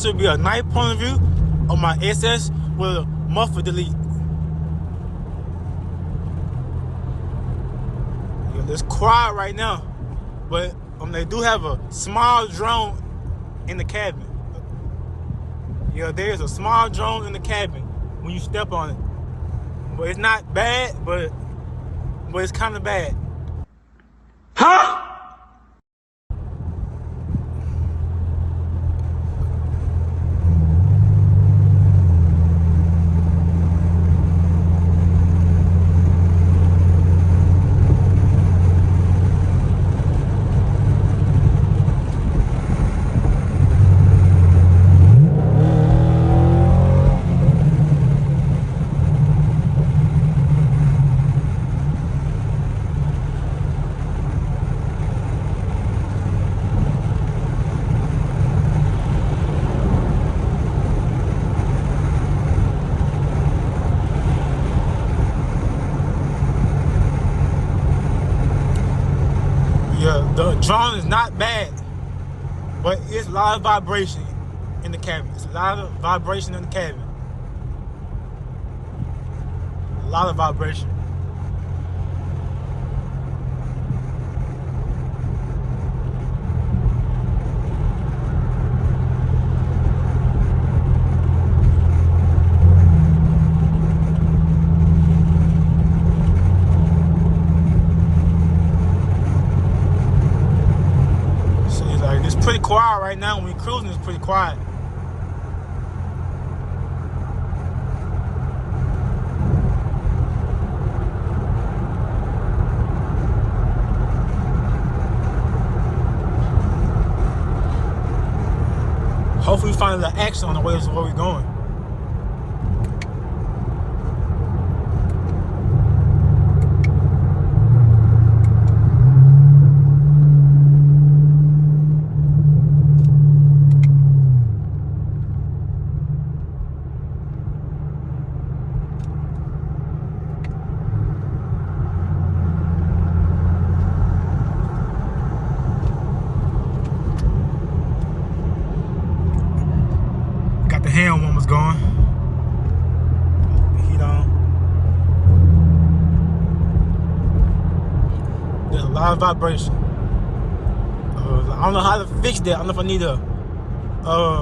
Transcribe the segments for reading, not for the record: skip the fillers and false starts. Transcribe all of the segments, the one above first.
this will be a night point of view of my SS with a muffler delete. Yeah, it's quiet right now, but they do have a small drone in the cabin. Yeah, there's a small drone in the cabin when you step on it. But it's not bad, but it's kind of bad. Huh? Yeah, the drone is not bad, but it's a lot of vibration in the cabin. It's a lot of vibration in the cabin. A lot of vibration. It's pretty quiet right now. When we're cruising, it's pretty quiet. Hopefully we find a little action on the way to where we're going. The hand warmer's going. The heat on. There's a lot of vibration. I don't know how to fix that. I don't know if I need a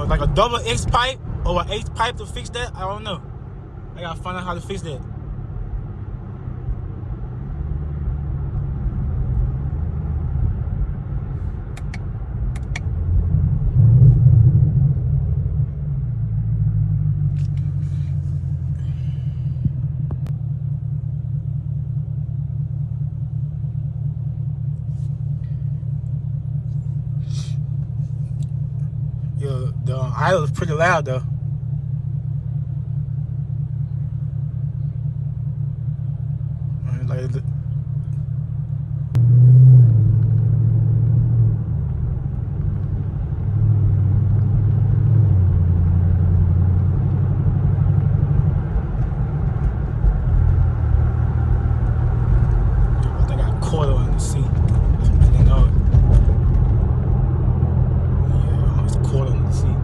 like a double X pipe or an H pipe to fix that. I don't know. I gotta find out how to fix that. Yeah, the idle is pretty loud though. Like I think I caught it on the seat. I didn't know it. Yeah, I almost caught it on the seat.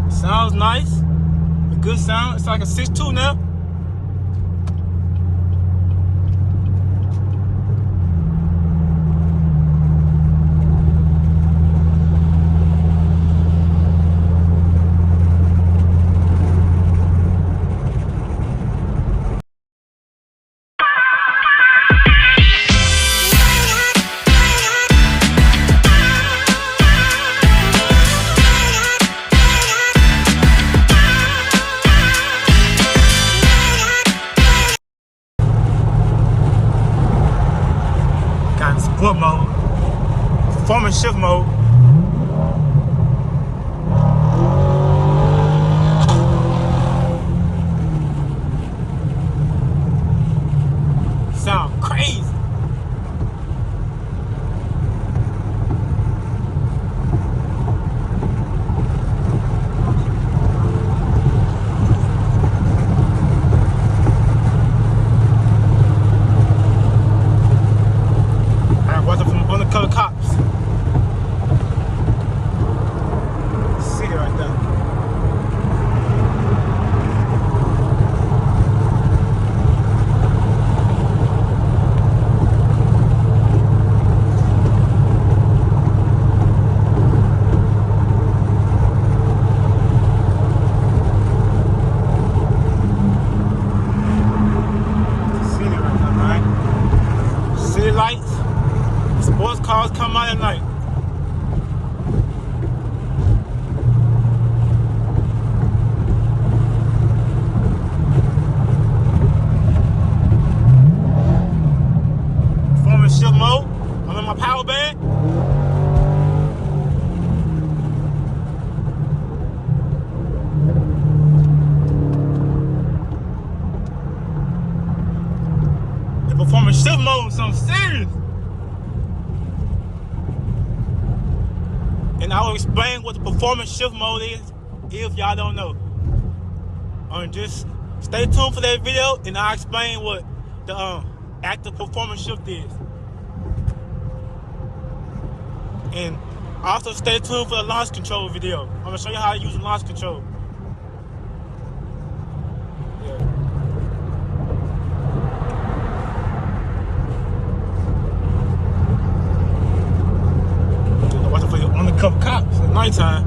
Sounds nice. A good sound. It's like a 6.2 now. performance shift mode. Sound crazy. Undercover cops. See it right there. See it right there, man. City lights. Sports cars come out at night. Performance shift mode. I'm in my power band. The performance shift mode is something serious. And I will explain what the performance shift mode is if y'all don't know. Just stay tuned for that video and I'll explain what the active performance shift is. And also stay tuned for the launch control video. I'm gonna show you how to use the launch control. Undercover cops at nighttime.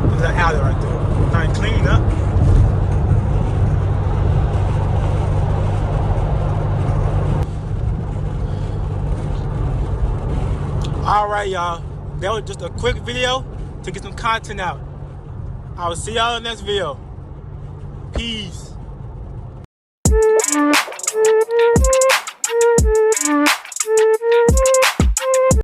There's that alley right there. Trying to clean up. Alright, y'all. That was just a quick video to get some content out. I will see y'all in the next video.